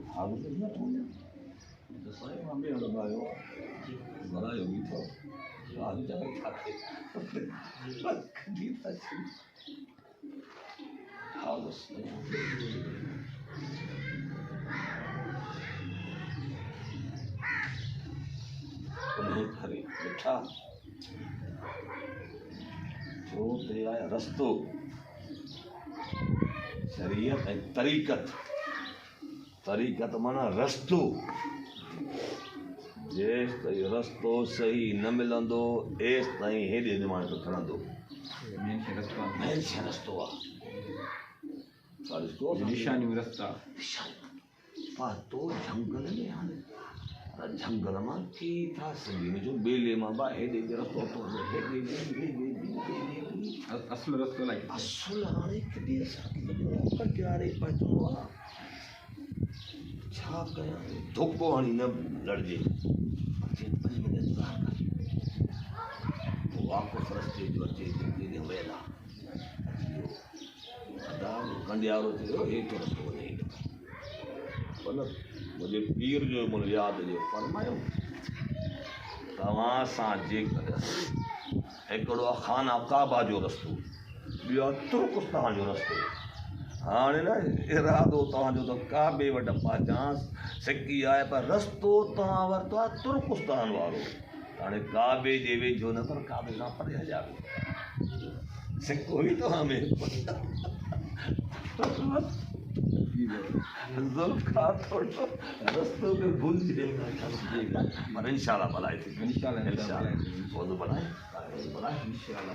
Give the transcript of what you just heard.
भाग तो न होया तो साईं मां बि लगायो बनायो बीठो आज जाके खाते कदी था हालस उन्हें खरी बैठा जो ते आया रस्तो शरीयत ऐं तरीक़त माना रस्तो जेस ताईं रस्तो सही न मिलंदो एस ताईं हेॾे दिमाग़ तो खणंदो मेन शइ रस्तो आहे निशानी रस्ता पर तो जंगल में हाणे जंगल मां की था सघे जो बेले मां बा हेॾे रस्तो तो असुल रस्तो लाइ असुल हाणे केॾे असांखे कटियारे पइजो आहे छा कयां धोको हणी न लड़जे 5 मिनट इंतज़ार कर वापस रस्ते जो अचे जेके वेला अदा कंडियारो थियो हेठि रस्तो वञे पर मुंहिंजे पीर जो मुंहिंजो यादि जो फरमायो तव्हां सां जेकर हिकिड़ो आहे खाना काबा जो रस्तो ॿियो आहे तुर्कस्तान जो रस्तो हाणे न इरादो तव्हांजो त काबे वटि पहुचां सिकी आहे पर रस्तो तव्हां वरितो आहे तुर्कस्तान वारो हाणे काबे जे वेझो न पर काबे खां परे हलिया सिको ई तव्हां में ज़ुल्फ़ा थोड़ो रस्तो में भूलिजे पर इंशाल्लाह भलाई थी इंशाल्लाह बनाए इंशाल्लाह